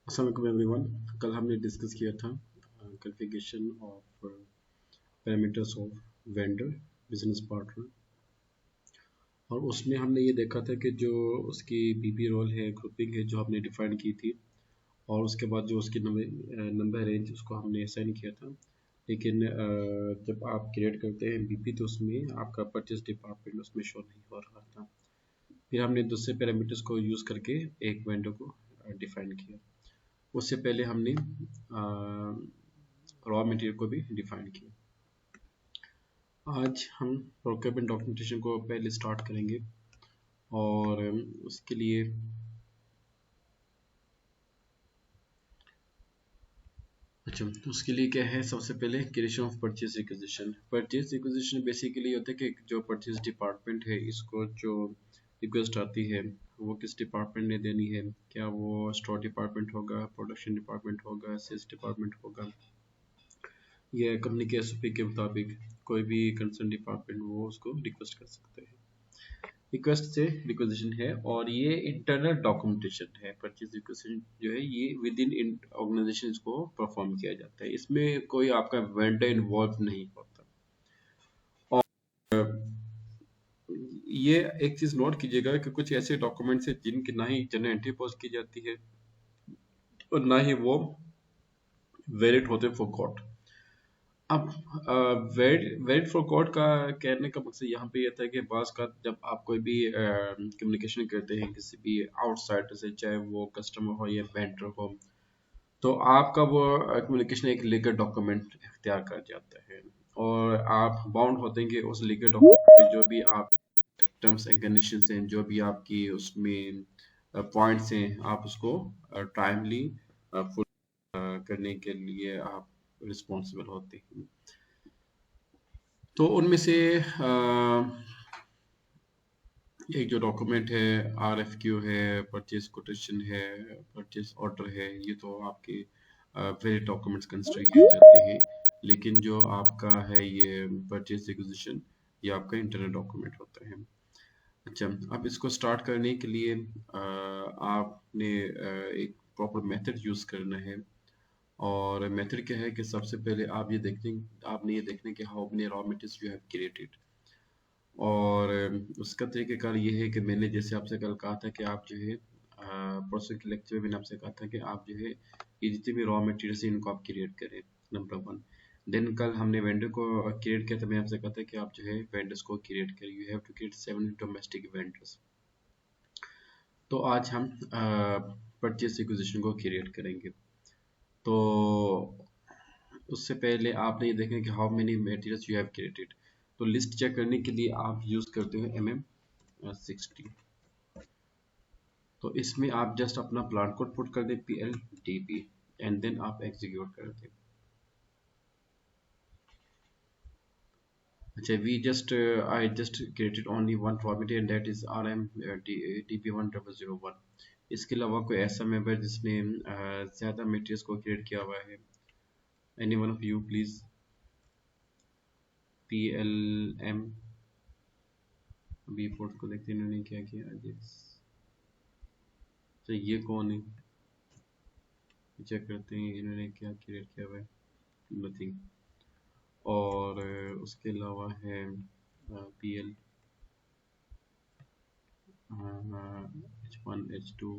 अस्सलाम वालेकुम एवरीवन। कल हमने डिस्कस किया था configuration of parameters of vendor business partner, और उसमें हमने ये देखा था कि जो उसकी बीपी रोल है, ग्रुपिंग है, जो हमने डिफाइन की थी, और उसके बाद जो उसकी नंबर रेंज उसको हमने असाइन किया था। लेकिन जब आप क्रिएट करते हैं बीपी तो उसमें आपका परचेज डिपार्टमेंट उसमें शो नहीं हो रहा था। फिर हमने दूसरे पैरामीटर्स को यूज़ करके एक वेंडर को डिफाइन किया। उससे पहले हमने रॉ मटेरियल को भी डिफाइन किया। आज हम प्रोक्योरमेंट डॉक्यूमेंटेशन को पहले स्टार्ट करेंगे, और उसके लिए उसके लिए क्या है, सबसे पहले creation of purchase requisition. Purchase requisition basically होता है कि जो परचेज डिपार्टमेंट है, इसको जो रिक्वेस्ट आती है वो किस डिपार्टमेंट ने देनी है। क्या वो स्टोर डिपार्टमेंट होगा, प्रोडक्शन डिपार्टमेंट होगा, सेल्स डिपार्टमेंट होगा, या कंपनी के एसओपी के मुताबिक कोई भी कंसर्न डिपार्टमेंट वो उसको रिक्वेस्ट कर सकते हैं। रिक्वेस्ट से रिक्वेजिशन है, और ये इंटरनल डॉक्यूमेंटेशन है। परचेज रिक्वेजिशन जो है ये विद इन ऑर्गेनाइजेशन को परफॉर्म किया जाता है, इसमें कोई आपका वेंडर इन्वॉल्व नहीं होता। और ये एक चीज नोट कीजिएगा कि कुछ ऐसे डॉक्यूमेंट्स हैं जिनकी ना ही जनरल एंट्री पोस्ट की जाती है और ना ही वो वैलिड होते फॉर कोर्ट। अब वेट फॉर कोर्ट का कहने का मकसद यहाँ पे ये था कि बाज़ का जब आप कोई भी कम्युनिकेशन करते हैं किसी भी आउटसाइडर से, चाहे वो कस्टमर हो या वेंडर हो, तो आपका वो कम्युनिकेशन एक लीगल डॉक्यूमेंट इख्तियार कर जाता है, और आप बाउंड होते हैं कि उस लीगल डॉक्यूमेंट पे जो भी आप टर्म्स एंड कंडीशंस हैं, जो भी आपकी उसमें पॉइंट्स हैं, आप उसको टाइमली फुल करने के लिए आप रिस्पॉन्सिबल होते हैं। तो उनमें से एक जो डॉक्यूमेंट है, आरएफक्यू है, परचेज कोटेशन है, परचेज ऑर्डर है, ये तो आपके वेरियस डॉक्यूमेंट्स कंसिडर किए जाते हैं। लेकिन जो आपका है ये परचेज रिक्विजिशन, ये आपका इंटरनल डॉक्यूमेंट होता है। अच्छा, अब इसको स्टार्ट करने के लिए आपने एक प्रॉपर मेथड यूज़ करना है। और मेथड क्या है कि सबसे पहले आपने ये देखना है कि how many raw materials you have created. और उसका तरीक़ेकार ये है कि मैंने जैसे आपसे कल कहा था कि आप जो है प्रोसेस के लेक्चर में मैंने आपसे कहा था कि आप जो है ये जितने भी रॉ मटेरियल्स हैं इनको आप क्रिएट करें, नंबर वन। देन कल हमने वेंडर को क्रिएट किया था, मैंने आपसे कहा था कि आप जो है वेंडर्स को क्रिएट करें, you have to create 7 domestic vendors. तो आज हम परचेस रिक्विजिशन को क्रिएट करेंगे। तो उससे पहले आपने ये देखना कि how many materials you have created. तो लिस्ट चेक करने के लिए आप यूज़ करते हो MM60। तो इसमें आप जस्ट अपना प्लांट कोड पुट कर दें PLDP, एंड देन आप एग्जीक्यूट कर दें। अच्छा, we just I just created only one format and that is RM DP1001। इसके अलावा कोई ऐसा मेंबर जिसने ज़्यादा मटेरियल्स को क्रिएट किया हुआ है? Any one of you please. PLM, B fourth को देखते हैं इन्होंने क्या किया। तो ये कौन है, चेक करते हैं इन्होंने क्या क्रिएट किया हुआ है। नथिंग। और उसके अलावा है PL H1 H2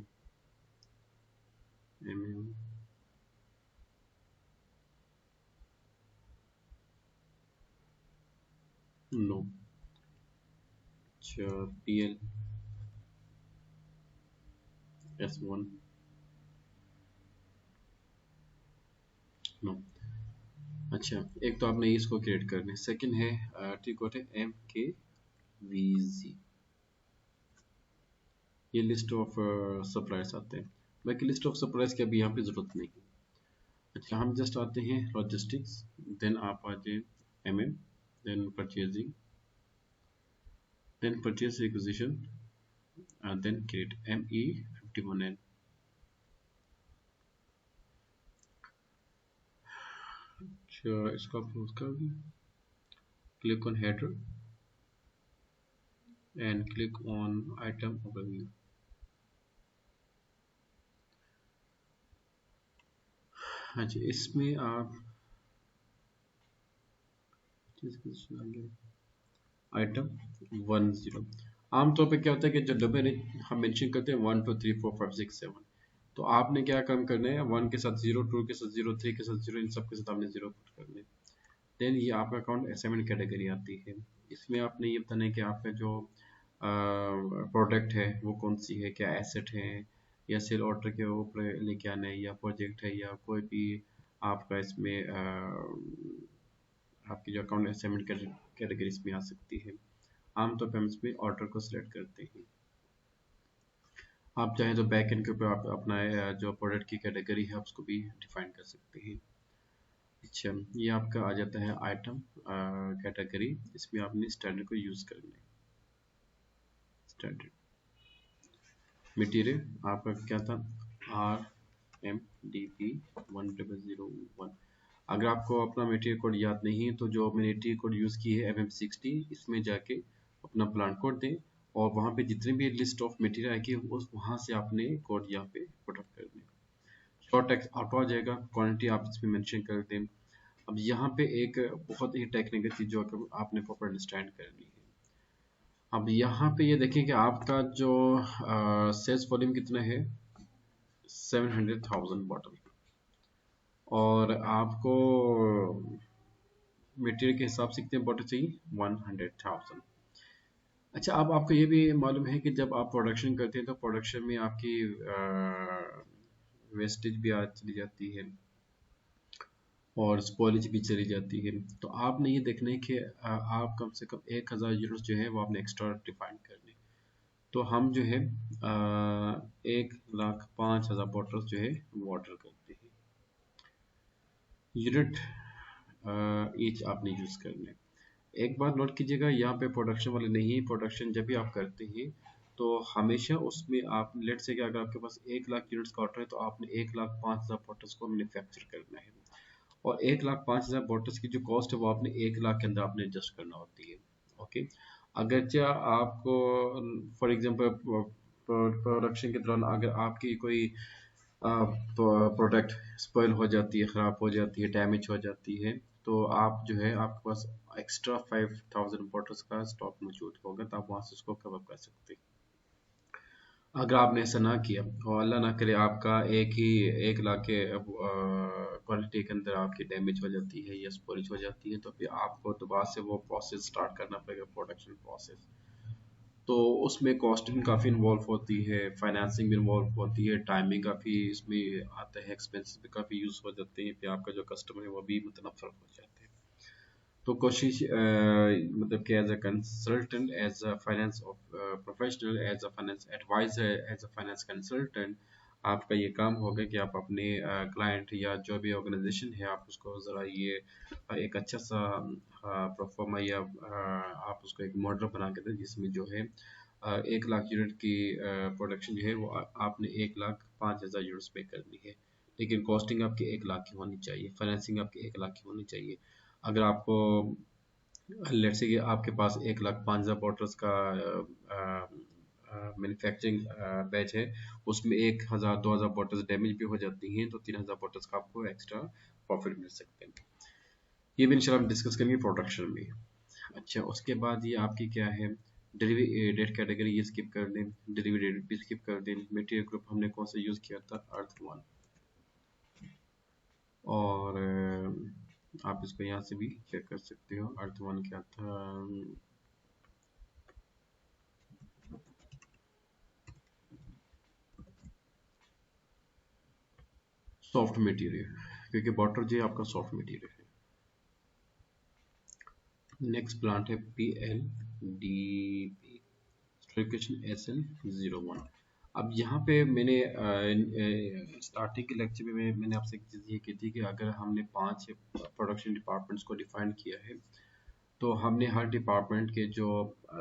MM, no. अच्छा, PL S1, नो। अच्छा, एक तो आपने इसको क्रिएट करना है, सेकंड है ठीक होता है MKVZ। ये लिस्ट ऑफ सप्लायर्स आते हैं, बाकी लिस्ट ऑफ सप्लायर्स की अभी यहाँ पे ज़रूरत नहीं है। अच्छा, हम जस्ट आते हैं लॉजिस्टिक्स, देन आप आ जाए MM, then purchasing, then purchase requisition, then create ME51N। अच्छा, इसको आप क्लोज कर दें, click on header and click on item overview। हाँ जी, इसमें आप आइटम 10, आमतौर पे क्या होता है कि जो डबल हम मेंशन करते हैं 1 2 3 4 5 6 7, तो आपने क्या काम करना है, 1 के साथ 0, 2 के साथ 0, 3 के साथ 0, इन सब के साथ आपने 0 पुट करना है। देन ये आपका अकाउंट असाइनमेंट कैटेगरी आती है। इसमें आपने ये बताना है कि आपका जो प्रोडक्ट है वो कौन सी है, क्या एसेट है, या सेल ऑर्डर के ऊपर लेके आना है, या प्रोजेक्ट है, या कोई भी आपका इसमें आपकी जो अकाउंट असाइनमेंट कैटेगरी इसमें आ सकती है। आमतौर पर हम इसमें ऑर्डर को सिलेक्ट करते हैं। आप चाहें तो बैक एंड के ऊपर आप अपना जो प्रोडक्ट की कैटेगरी है उसको भी डिफाइन कर सकते हैं। अच्छा, ये आपका आ जाता है आइटम कैटेगरी। इसमें आपने स्टैंडर्ड को यूज़ करना है। स्टैंडर्ड मटेरियल आपका क्या था, RMDP 1001। अगर आपको अपना मटेरियल कोड याद नहीं है तो जो मैंने मटेरियल कोड यूज़ की है MM60, इसमें जाके अपना प्लांट कोड दें और वहाँ पे जितने भी लिस्ट ऑफ मटेरियल आएगी उस वहाँ से आपने कोड यहाँ पे पुट अप कर दें। शॉर्ट टेक्स्ट ऑटो आ जाएगा, क्वांटिटी आप इसमें मेंशन कर दें। अब यहाँ पे एक बहुत ही टेक्निकल चीज़ जो आपने प्रॉपर अंडरस्टैंड करनी है। अब यहाँ पे ये देखें कि आपका जो सेल्स वॉल्यूम कितना है, 700,000 बॉटल, और आपको मटेरियल के हिसाब से कितने बॉटल चाहिए, 100,000। अच्छा, अब आपको ये भी मालूम है कि जब आप प्रोडक्शन करते हैं तो प्रोडक्शन में आपकी वेस्टेज भी चली जाती है और स्पॉइलेज भी चली जाती है। तो आपने ये देखना है कि आप कम से कम 1,000 यूनिट्स जो है वो आपने एक्स्ट्रा डिफाइन करने। तो हम जो है 1,05,000 बॉटल्स जो है वो ऑर्डर करते हैं। यूनिट ईच आपने यूज़ करने। एक बात नोट कीजिएगा, यहाँ पे प्रोडक्शन वाले नहीं, प्रोडक्शन जब भी आप करते हैं तो हमेशा उसमें आप लेट से कि अगर आपके पास 1,00,000 यूनिट्स का ऑर्डर है तो आपने 1,05,000 बॉटल्स को मैन्युफैक्चर करना है, और 1,05,000 बॉटल्स की जो कॉस्ट है वो आपने 1,00,000 के अंदर आपने एडजस्ट करना होती है। ओके, अगरचे आपको फॉर एग्जांपल प्रोडक्शन के दौरान अगर आपकी कोई प्रोडक्ट स्पॉइल हो जाती है, ख़राब हो जाती है, डैमेज हो जाती है, तो आप जो है आपके पास एक्स्ट्रा 5,000 बॉटल्स का स्टॉक मौजूद होगा, तो आप वहाँ से उसको कवर कर सकते हैं। अगर आपने ऐसा ना किया और अल्लाह ना करे आपका एक ही 1,00,000 के क्वालिटी के अंदर आपकी डैमेज हो जाती है या स्पॉइल हो जाती है, तो फिर आपको दोबारा से वो प्रोसेस स्टार्ट करना पड़ेगा, प्रोडक्शन प्रोसेस। तो उसमें कॉस्टिंग काफ़ी इन्वॉल्व होती है, फाइनेंसिंग भी इन्वॉल्व होती है, टाइमिंग काफ़ी इसमें आता है, एक्सपेंसेस भी काफ़ी यूज़ हो जाते हैं, फिर आपका जो कस्टमर है वो भी मतलब हो जाते हैं। तो कोशिश मतलब कि as a consultant, as a finance professional, as a finance adviser, as a finance consultant, आपका ये काम होगा कि आप अपने क्लाइंट या जो भी ऑर्गेनाइजेशन है आप उसको ज़रा ये एक अच्छा सा प्रोफार्मा या आप उसको एक मॉडल बना के दें जिसमें जो है 1,00,000 यूनिट की प्रोडक्शन जो है वो आपने 1,05,000 यूनिट्स पे करनी है, लेकिन कॉस्टिंग आपकी 1,00,000 की होनी चाहिए, फाइनेंसिंग आपकी 1,00,000 की होनी चाहिए। अगर आपको लेट्स से कि आपके पास 1,05,000 बॉटल्स का मैन्युफैक्चरिंग बैच है, उसमें 1,000 2,000 बॉटल्स डैमेज भी हो जाती हैं, तो 3,000 बॉटल्स का आपको एक्स्ट्रा प्रॉफिट मिल सकते हैं। ये भी इंशाल्लाह हम डिस्कस करेंगे प्रोडक्शन में। अच्छा, उसके बाद ये आपकी क्या है, डिलीवरी डेट कैटेगरी ये स्किप कर दें, डिलीवरी डेट भी स्किप कर दें। मटेरियल ग्रुप हमने कौन सा यूज़ किया था, अर्थ वन, और आप इसको यहाँ से भी चेक कर सकते हो, अर्थ वन क्या था, सॉफ्ट मटेरियल, क्योंकि बॉटल जो है आपका सॉफ्ट मटेरियल है। नेक्स्ट प्लांट है PLDP, लोकेशन SN01। अब यहाँ पे मैंने स्टार्टिंग के लेक्चर में मैंने आपसे एक चीज़ ये की थी कि अगर हमने 5 प्रोडक्शन डिपार्टमेंट्स को डिफाइन किया है तो हमने हर डिपार्टमेंट के जो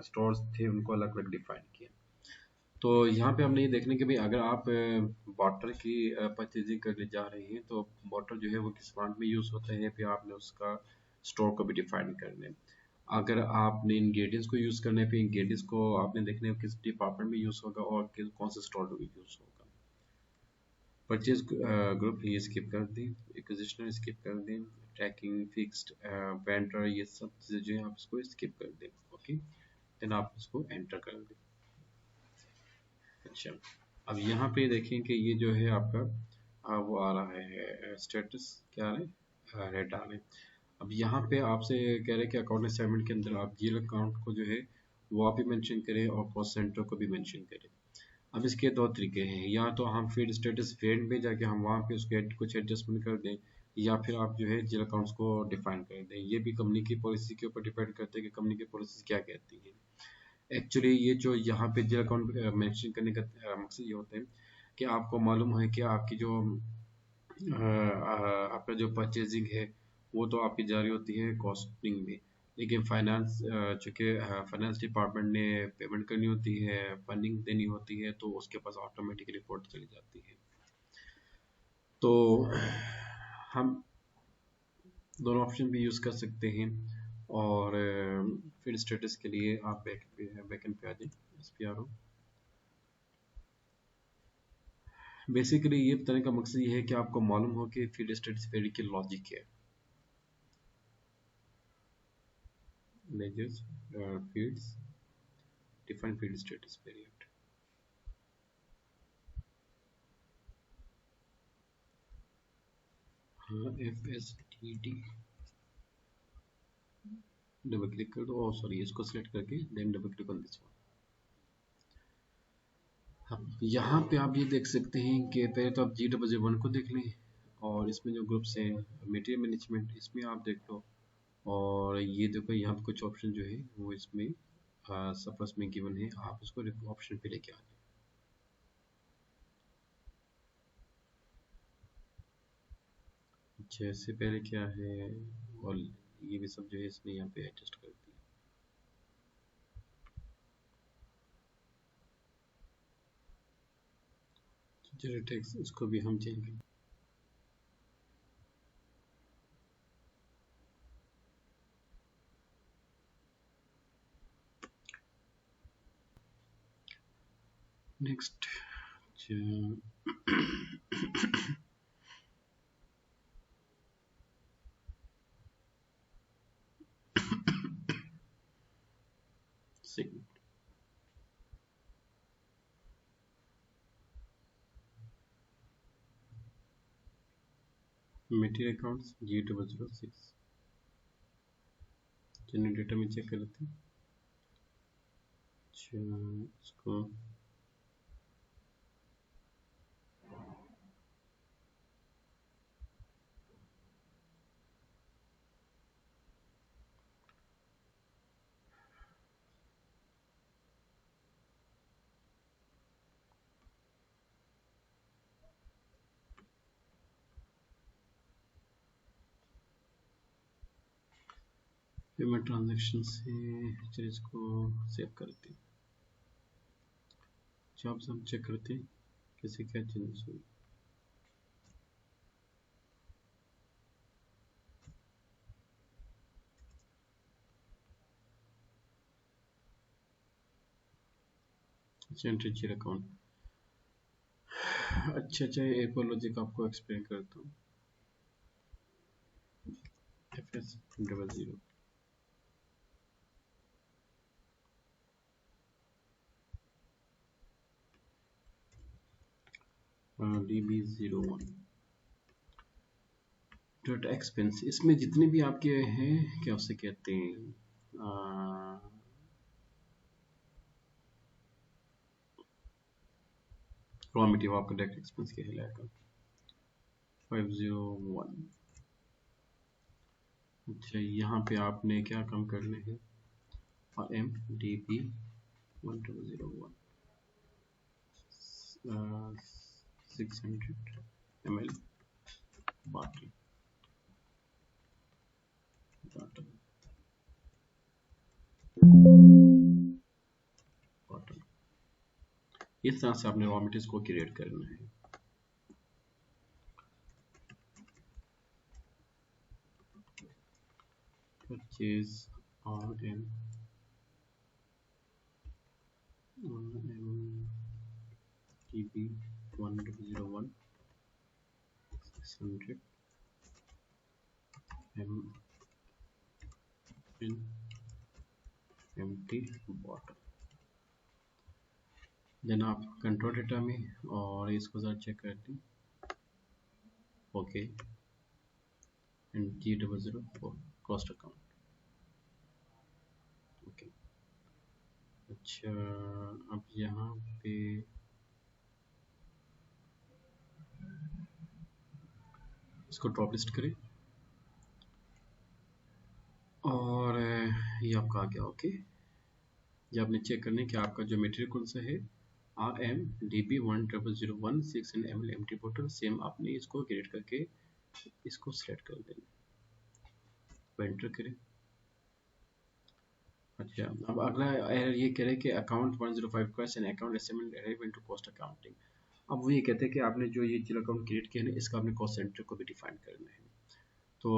स्टोर्स थे उनको अलग अलग डिफाइन किया। तो यहाँ पे हमने ये देखने कि भाई अगर आप वाटर की परचेजिंग करने जा रहे हैं तो वाटर जो है वो किस प्लांट में यूज़ होता है, फिर आपने उसका स्टोर को भी डिफाइन करना है। अगर आपने इंग्रेडिएंट्स को यूज़ करने पे इंग्रेडिएंट्स को आपने देखना है किस डिपार्टमेंट में यूज़ होगा और कौन से स्टोर में यूज़ होगा। परचेज ग्रुप ये स्किप कर दें, एक्विजिशनर स्किप कर दें, ट्रैकिंग फिक्स्ड वेंडर ये सब चीज़ें जो है आप इसको स्किप कर दें। ओके, देन आप इसको एंटर कर दें। अच्छा, अब यहाँ पे देखें कि ये जो है आपका वो आ रहा है स्टेटस क्या आ रहा है, रेड आ रहा है। अब यहाँ पे आपसे कह रहे हैं कि अकाउंट असाइनमेंट के अंदर आप जीरो अकाउंट को जो है वो आप भी मेंशन करें और कॉस्ट सेंटर को भी मेंशन करें। अब इसके दो तरीके हैं, या तो हम फील्ड स्टेटस फील्ड पे जाके हम वहाँ पे उसके कुछ एडजस्टमेंट कर दें, या फिर आप जो है जीरो अकाउंट्स को डिफाइन कर दें। ये भी कंपनी की पॉलिसी के ऊपर डिपेंड करता है कि कंपनी की पॉलिसी क्या कहती है। एक्चुअली ये जो यहाँ पे जीरो अकाउंट मेंशन करने का मकसद ये होता है कि आपको मालूम है कि आपकी जो आपका जो परचेजिंग है वो तो आपकी जारी होती है कॉस्टिंग में, लेकिन फाइनेंस चूँकि फाइनेंस डिपार्टमेंट ने पेमेंट करनी होती है, फंडिंग देनी होती है, तो उसके पास ऑटोमेटिक रिपोर्ट चली जाती है। तो हम दोनों ऑप्शन भी यूज़ कर सकते हैं। और फिर स्टेटस के लिए आप बैकएंड पे आ जाए, इस पे आ रहा हूँ। बेसिकली ये बताने का मकसद ये है कि आपको मालूम हो कि फील्ड स्टेटस वेरी की लॉजिक क्या है। Measures fields define field status variant। हाँ, FSTD डबल क्लिक कर दो, सॉरी इसको सिलेक्ट करके then double click on this one. अब यहाँ पे आप ये देख सकते हैं कि पहले तो आप GW1 को देख लें, और इसमें जो ग्रुप्स हैं मटेरियल मैनेजमेंट इसमें आप देख लो, और ये देखो यहाँ पे कुछ ऑप्शन जो है वो इसमें सपोज में गिवन है, आप उसको ऑप्शन पे लेके आ जाए। अच्छा, इससे पहले क्या है, और ये भी सब जो है इसमें यहाँ पे एडजस्ट कर दिया। चलिए टेक्स्ट इसको भी हम चेंज करें। Next material accounts G0006 general data में चेक करते हैं। अच्छा, इसको पेमेंट ट्रांजैक्शन से चलिए इसको सेव करते हैं। जॉब सब चेक करते हैं कैसे क्या चेंजेस हुई। Entry account. अच्छा, एक और लॉजिक आपको एक्सप्लेन करता हूँ। FS00 DB01 डॉट एक्सपेंस, इसमें जितने भी आपके हैं क्या उसे कहते हैं रॉ मटेरियल आपका डायरेक्ट एक्सपेंस कहलाएगा 501। अच्छा, यहाँ पे आपने क्या काम करने हैं, MDP1001 600 ml bottle bottle bottle। इस तरह से आपने रॉ मटेरियल्स को क्रिएट करना है। Purchase MDP1001 600 m in empty bottle। Then आप कंट्रोल डेटा में और इसको ज़रा चेक करते हैं। Okay and G004 cost account. Okay अच्छा, अब यहाँ पे इसको ड्रॉप लिस्ट करें और ये आपका आ गया। ओके, ये आपने चेक करने कि आपका जो मटेरियल कौन सा है, RM-DB-1001 ml एम्प्टी बोतल। सेम आपने इसको क्रिएट करके इसको सिलेक्ट कर देना, एंटर करें। अच्छा, अब अगला एरर ये कह रहे हैं कि account 105 question account estimate arrive into cost accounting. अब वो ये कहते हैं कि आपने जो ये जो अकाउंट क्रिएट किया है ना, इसका आपने कॉस्ट सेंटर को भी डिफाइन करना है। तो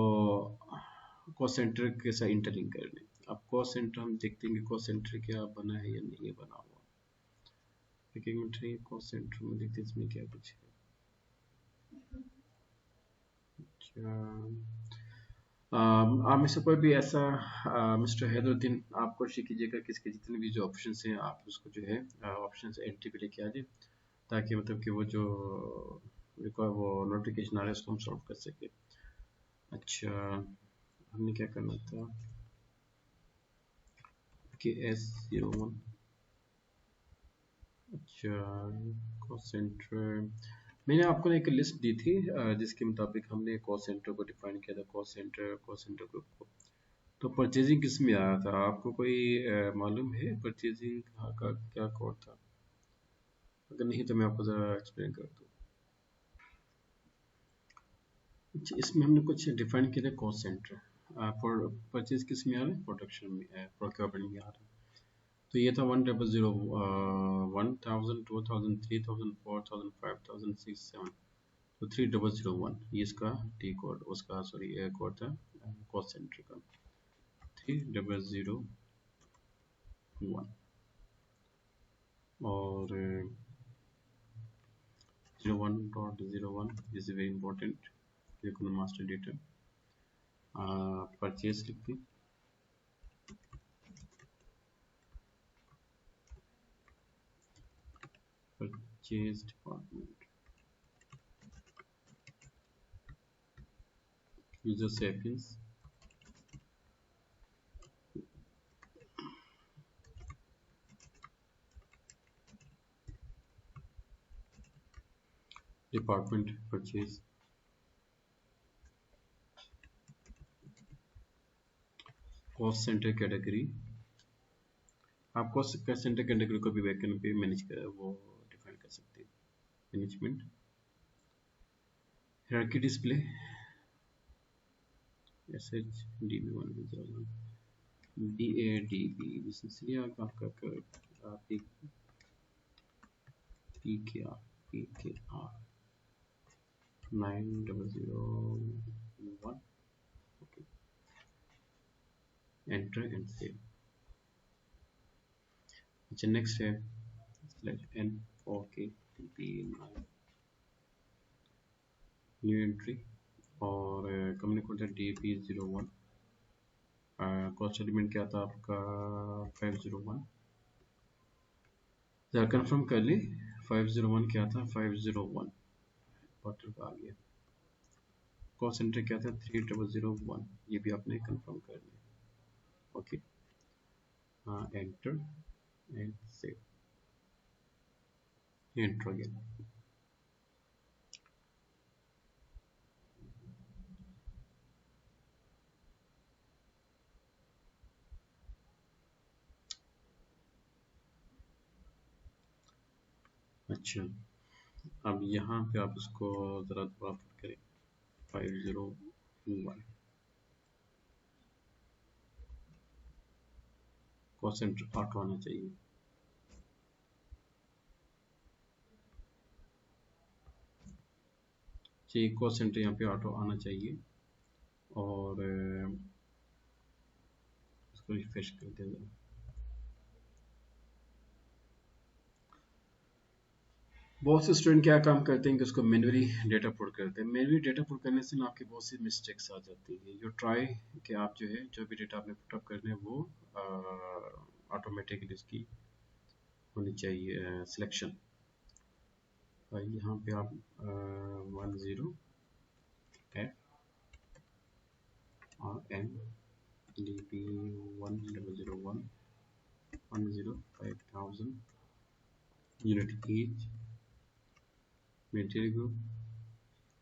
कॉस्ट सेंटर के साथ इंटरलिंक करना है। अब कॉस्ट सेंटर हम देखते हैं कि कॉस्ट सेंटर क्या बना है या नहीं ये बना हुआ। एक मिनट, कॉस्ट सेंटर में देखते हैं इसमें क्या कुछ है। अच्छा, आप में से कोई भी ऐसा मिस्टर हैदरुद्दीन, आप कोशिश कीजिएगा कि इसके जितने भी जो ऑप्शन हैं आप उसको जो है ऑप्शन एंट्री पे लेके आ जाए, ताकि मतलब कि वो जो वो नोटिफिकेशन आ रहा है उसको हम सॉल्व कर सके। अच्छा, हमने क्या करना था कि S01। अच्छा, कॉस्ट सेंटर मैंने आपको एक लिस्ट दी थी जिसके मुताबिक हमने कॉस्ट सेंटर को डिफाइन किया था, कॉस्ट सेंटर ग्रुप को। तो परचेजिंग किस में आया था, आपको कोई मालूम है परचेजिंग का क्या कोड था? अगर नहीं तो मैं आपको ज़रा एक्सप्लेन कर दूँ। अच्छा, इसमें हमने कुछ डिफाइन किया था कॉस्ट सेंटर। परचेज किस में आ रहा है, प्रोडक्शन में, प्रोक्योरमेंट में आ रहा है। तो ये था 1000, 1000, 2000, 3000, 4000, 5000, 6, 7। तो 3001 ये इसका टी कोड, उसका सॉरी कोड था कॉस्ट सेंटर का 3001। और 01.01 is very important, ये कोनो मास्टर डेटा परचेज लिखते हैं। Purchase department, user sapiens, department purchase, cost centre category. आप कॉस्ट सेंटर कैटेगरी को भी बैकएंड पे मैनेज कर वो डिफाइन कर सकते हैं। Management, hierarchy display, SHDB1, DADB, इसलिए आपका PKR 9001। Okay, enter and save. अच्छा, नेक्स्ट है N okay P9 new entry और कंपनी कोड है DP01। कॉस्ट एलिमेंट क्या था आपका 501। जरा कंफर्म कर ली 501 क्या था, 501 बॉटल का आ गया। कॉस्ट सेंटर क्या था 3001, ये भी आपने कंफर्म कर लिया। ओके, हाँ, enter and save, enter again. अच्छा, अब यहाँ पे आप इसको ज़रा दोबारा पुट करें 501। कॉस्ट सेंटर ऑटो आना चाहिए। चाहिए कॉस्ट सेंटर यहाँ पे ऑटो आना चाहिए और इसको रिफ्रेश कर देना। बहुत से स्टूडेंट क्या काम करते हैं कि उसको मैन्युअली डेटा पुट करते हैं। मैन्युअली डेटा पुट करने से ना आपकी बहुत सी मिस्टेक्स आ जाती हैं। जो ट्राई कि आप जो है जो भी डेटा आपने पुटअप करना है वो ऑटोमेटिकली इसकी होनी चाहिए सिलेक्शन। यहाँ पे आप 10 FRMDB 1001 unit each material group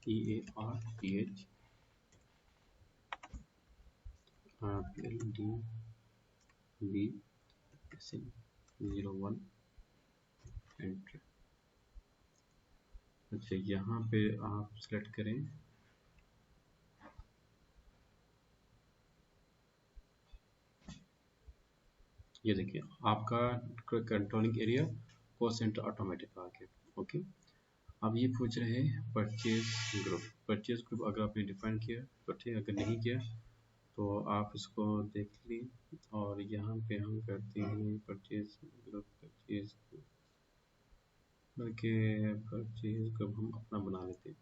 EARPH PLDB SN01 enter. अच्छा, यहाँ पे आप सेलेक्ट करें ये देखिए आपका controlling area cost centre automatic आ गया। ओके, अब ये पूछ रहे हैं परचेज ग्रुप। परचेज ग्रुप अगर आपने डिफाइन किया तो ठीक, अगर नहीं किया तो आप इसको देख लीजिए। और यहाँ पे हम करते हैं परचेज ग्रुप, परचेज करके परचेज ग्रुप हम अपना बना लेते हैं।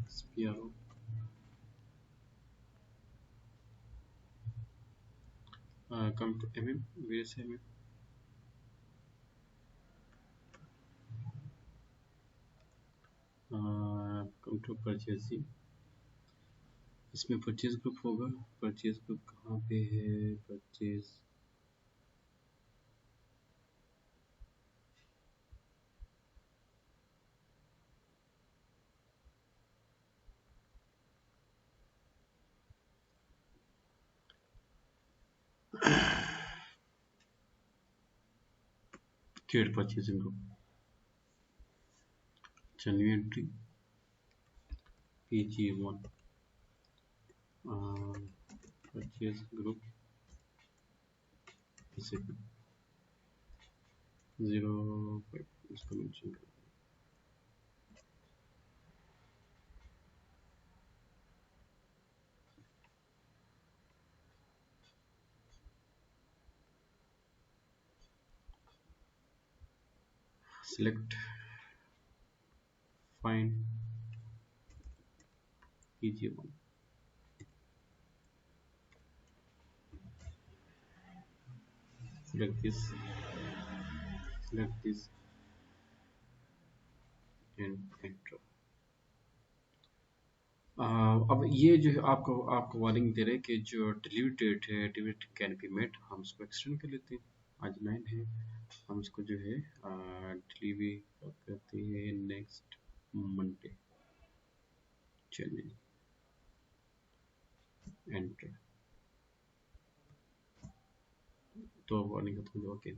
SPRO come to where is come to purchasing। इसमें परचेज ग्रुप होगा। परचेज ग्रुप कहाँ पे है? Purchase create purchasing group, new entry PG1 purchase group इसे 05 इसको मेंशन कर। select find PG1, select this and enter। अब ये जो है आपको वार्निंग दे रहे हैं कि जो डिलीवरी डेट है डिलीवरी कैन बी मेट, हम इसको एक्सटेंड कर लेते हैं। आज 9 है, हम इसको जो है डिलीवरी करते हैं नेक्स्ट मंडे। चलिए एंटर, तो वार्निंग खत्म हो। Okay,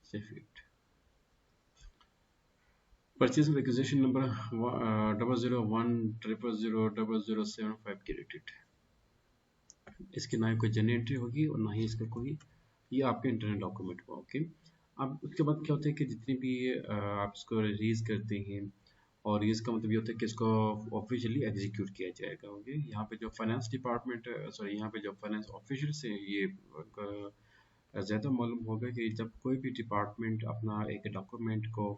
save it. Purchase requisition number 001000075 credited. इसकी ना ही कोई जर्नल एंट्री होगी और ना ही इसका कोई, ये आपके इंटरनल डॉक्यूमेंट हुआ। ओके, अब उसके बाद क्या होता है कि जितनी भी आप इसको रिलीज करते हैं, और इसका मतलब ये होता है कि इसको ऑफिशियली एग्जीक्यूट किया जाएगा। ओके, यहाँ पे जो फाइनेंस डिपार्टमेंट, सॉरी यहाँ पे जो फाइनेंस ऑफिशियल्स हैं, ये ज़्यादा मालूम होगा कि जब कोई भी डिपार्टमेंट अपना एक डॉक्यूमेंट को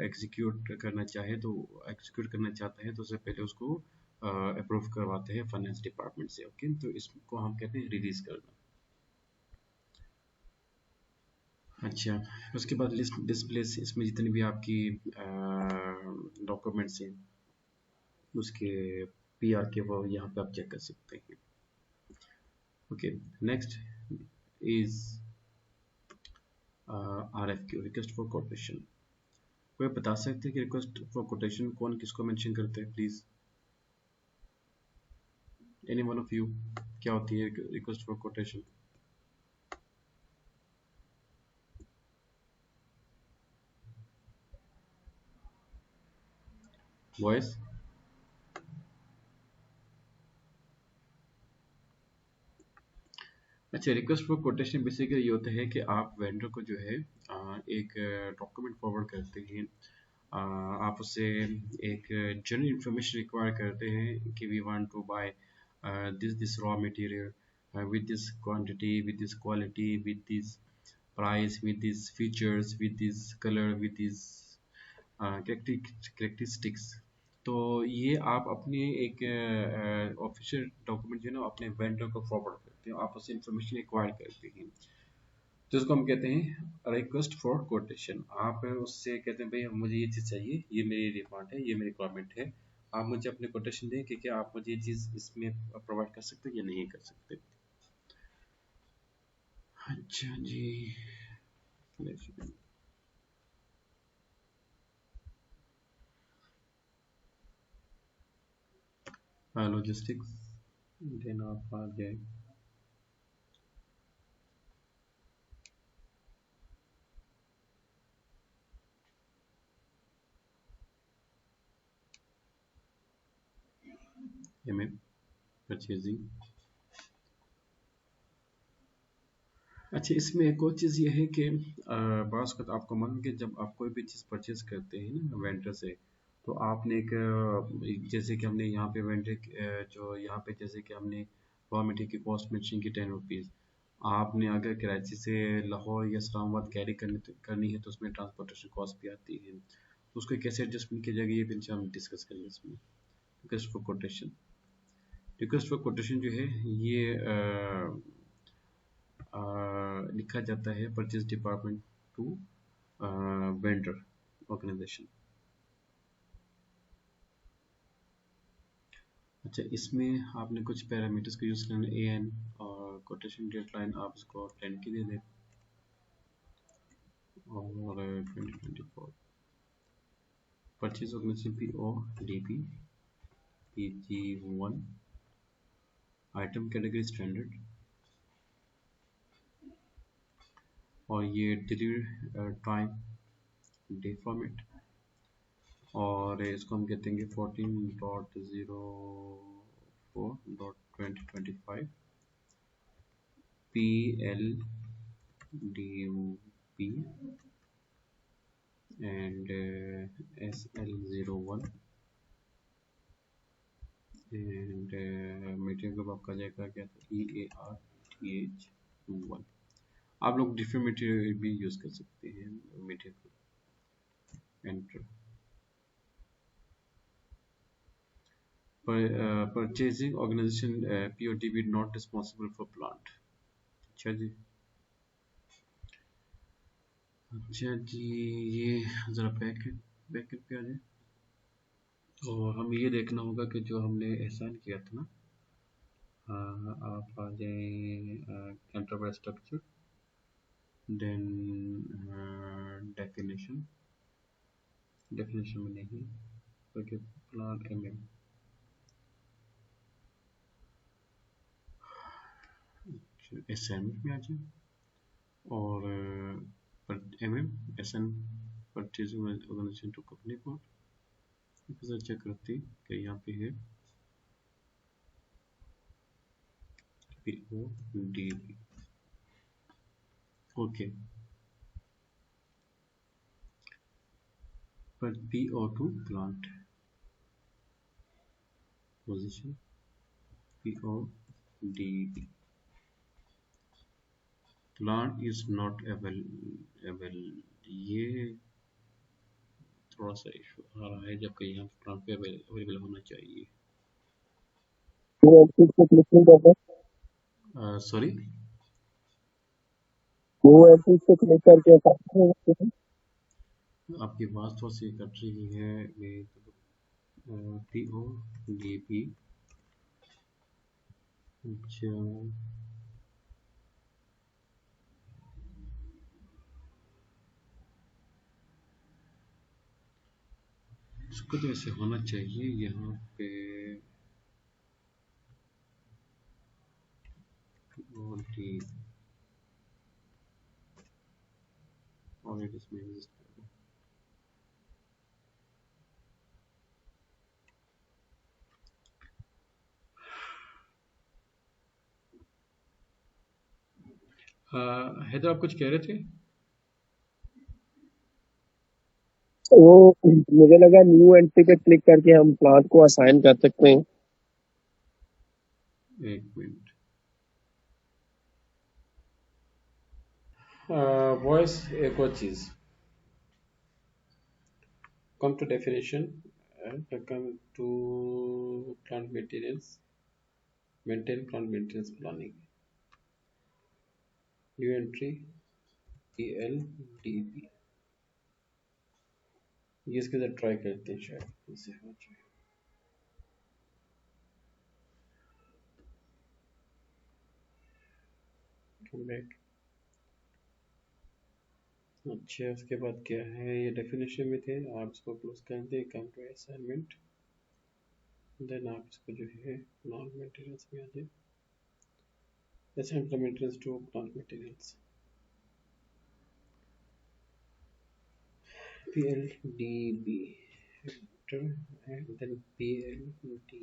एग्जीक्यूट करना चाहे तो एग्जीक्यूट करना चाहता है तो उससे पहले उसको अप्रूव करवाते हैं फाइनेंस डिपार्टमेंट से। ओके, तो इसको हम कहते हैं रिलीज करना। अच्छा, उसके बाद लिस्ट डिस्प्ले से इसमें जितनी भी आपकी डॉक्यूमेंट्स हैं उसके PR के वो यहाँ पे आप चेक कर सकते हैं। Okay, next is RFQ, request for quotation. कोई बता सकते हैं कि रिक्वेस्ट फॉर कोटेशन कौन किसको मेंशन करते हैं? Please any one of you, क्या होती है रिक्वेस्ट फॉर कोटेशन? वॉइस? अच्छा, रिक्वेस्ट फॉर कोटेशन बेसिकली ये होता है कि आप वेंडर को जो है एक डॉक्यूमेंट फॉरवर्ड करते हैं। आप उससे एक जनरल इंफॉर्मेशन रिक्वायर करते हैं कि we want to buy this raw material with this quantity, with this quality, with this price, with these features, with this color, with these characteristics. तो ये आप अपने एक ऑफिशियल डॉक्यूमेंट जो है ना अपने वेंडर को फॉरवर्ड करते हैं, आप उससे इंफॉर्मेशन एक्वायर करते हैं, जिसको हम कहते हैं रिक्वेस्ट फॉर कोटेशन। आप उससे कहते हैं भाई मुझे ये चीज़ चाहिए, ये मेरी डिमांड है, ये मेरी रिक्वायरमेंट है, आप मुझे अपने कोटेशन दें कि क्या आप मुझे ये चीज़ इसमें प्रोवाइड कर सकते हैं या नहीं कर सकते। अच्छा जी, लॉजिस्टिक्स, देन आप आ जाए एमएम परचेजिंग। अच्छा, इसमें एक और चीज़ ये है कि बाज़ वक़्त आपको मालूम कि जब आप कोई भी चीज़ परचेज़ करते हैं ना वेंडर से, तो आपने एक जैसे कि हमने यहाँ पे वेंडर जो यहाँ पे जैसे कि हमने रॉ मटेरियल की कॉस्ट मेंशन की 10 रुपीज़। आपने अगर कराची से लाहौर या इस्लामाबाद कैरी करनी है तो उसमें ट्रांसपोर्टेशन कॉस्ट भी आती है, तो उसको कैसे एडजस्टमेंट किया जाएगा ये भी इंशाल्लाह हम डिस्कस करेंगे इसमें। Request for quotation, request for quotation जो है ये लिखा जाता है purchase department to vendor organisation. अच्छा, इसमें आपने कुछ पैरामीटर्स को यूज़ करना ए एन और कोटेशन डेडलाइन आप इसको 10 की दे दें और 2024 purchase organisation P O D P P G 1 item category standard और ये डिलीवरी टाइम डे फॉर्मेट और इसको हम कहते हैं 14.04.2025 PLDUP and SL01 and material group आपका जाएगा क्या था EARTH1। आप लोग डिफरेंट मटेरियल भी यूज़ कर सकते हैं material group. Enter purchasing organisation POTB not responsible for plant. अच्छा जी, अच्छा जी, ये ज़रा बैक बैक पे आ जाए और हमें ये देखना होगा कि जो हमने एहसान किया था ना, आप आ जाए enterprise structure, then definition, definition में नहीं क्योंकि प्लान एमएम, असाइनमेंट में आ जाए और MM SN purchase organisation to company code check करती कि यहाँ पे है PODB। ओके, पर PO2 plant position PODB plant is not available. ये थोड़ा सा इशू आ रहा है जबकि यहाँ प्लांट पे अवेलेबल होना चाहिए। वो चीज को क्लिक नहीं करते, सॉरी, वो चीज को क्लिक करके सामने हो जाते हैं। आपकी आवाज़ थोड़ी सी कट रही है। PODB, अच्छा इसको तो ऐसे होना चाहिए यहाँ पे POD और इसमें हैदर आप कुछ कह रहे थे? वो मुझे लगा न्यू एंट्री पे क्लिक करके हम प्लांट को असाइन कर सकते हैं। एक मिनट। वॉइस एक और चीज़, come to definition and come to plant maintenance, maintain plant maintenance planning, new entry PLDB। ये इसके साथ ट्राई करते हैं, शायद इससे हो जाए। Come back. अच्छा, उसके बाद क्या है, ये डेफिनेशन में थे, आप इसको क्लोज कर दें, कम टू असाइनमेंट, देन आप इसको जो है नॉन मेंटेनेंस में आ जाए, assign maintenance to plant maintenance PLDB, enter, and then PLDB,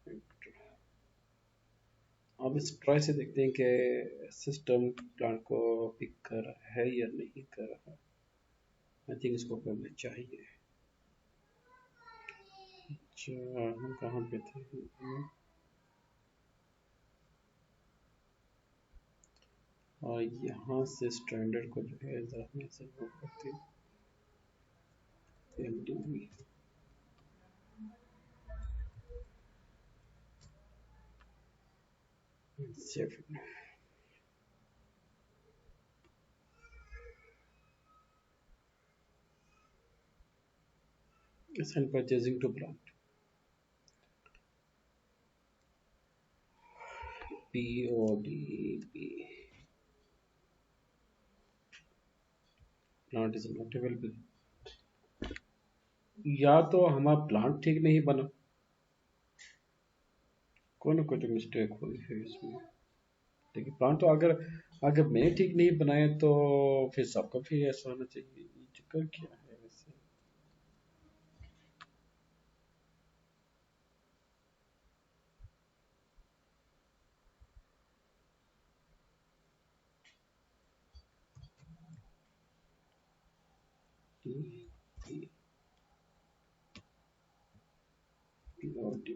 enter। अब इस ट्राई से देखते हैं कि सिस्टम प्लांट को पिक कर रहा है या नहीं कर रहा। आई थिंक इसको करना चाहिए। अच्छा, हम कहाँ पे थे? और यहाँ से स्टैंडर्ड को जो है ज़रा से मूव करते हैं, PLDB, save. Assign purchasing to plant, PODB, plant is not available। या तो हमारा प्लांट ठीक नहीं बना, कोई ना कोई तो मिस्टेक हुई है इसमें। देखिए, प्लांट तो अगर अगर मैंने ठीक नहीं बनाया तो फिर सबका फिर ऐसा होना चाहिए। ये चक्कर क्या है वैसे? POD।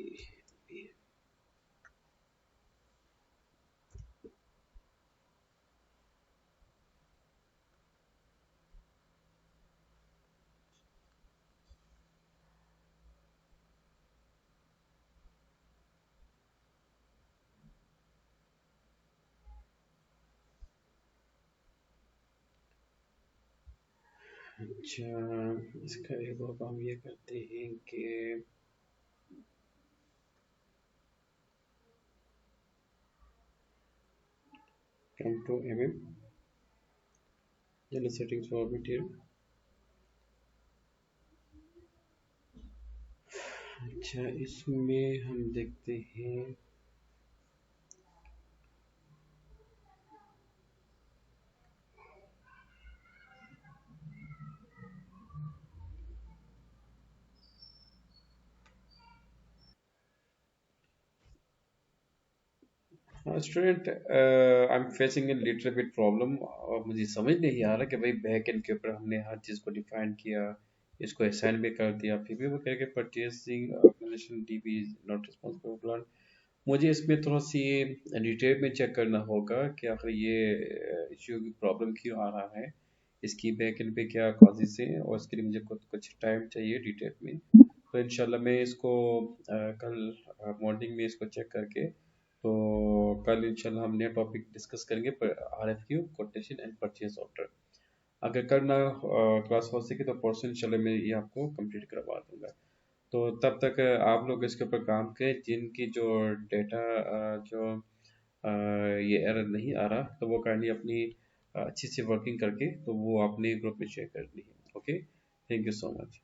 अच्छा, इसका एक और काम ये करते हैं कि come to general settings for material। अच्छा, इसमें हम देखते हैं student, I am facing a little bit problem. और मुझे समझ नहीं आ रहा कि भाई बैक एंड के ऊपर हमने हर चीज़ को डिफाइन किया, इसको असाइन भी कर दिया, फिर भी वो कह के purchasing organisation DB is not responsible plan. मुझे इसमें थोड़ा सी डिटेल में चेक करना होगा कि आखिर ये इश्यू की प्रॉब्लम क्यों आ रहा है, इसकी बैक एंड पे क्या कॉजेज हैं, और इसके लिए मुझे कुछ टाइम चाहिए डिटेल में। तो इंशाल्लाह मैं इसको कल मॉर्निंग में इसको चेक करके, तो कल इंशाल्लाह हम नया टॉपिक डिस्कस करेंगे, RFQ, quotation and purchase order. अगर कल ना क्लास हो सके तो परसों इंशाल्लाह मैं ये आपको कंप्लीट करवा दूंगा। तो तब तक आप लोग इसके ऊपर काम करें, जिनकी जो डेटा जो ये एरर नहीं आ रहा, तो वो काइंडली अपनी अच्छी सी वर्किंग करके तो वो अपने ग्रुप में शेयर कर दी। Okay, thank you so much.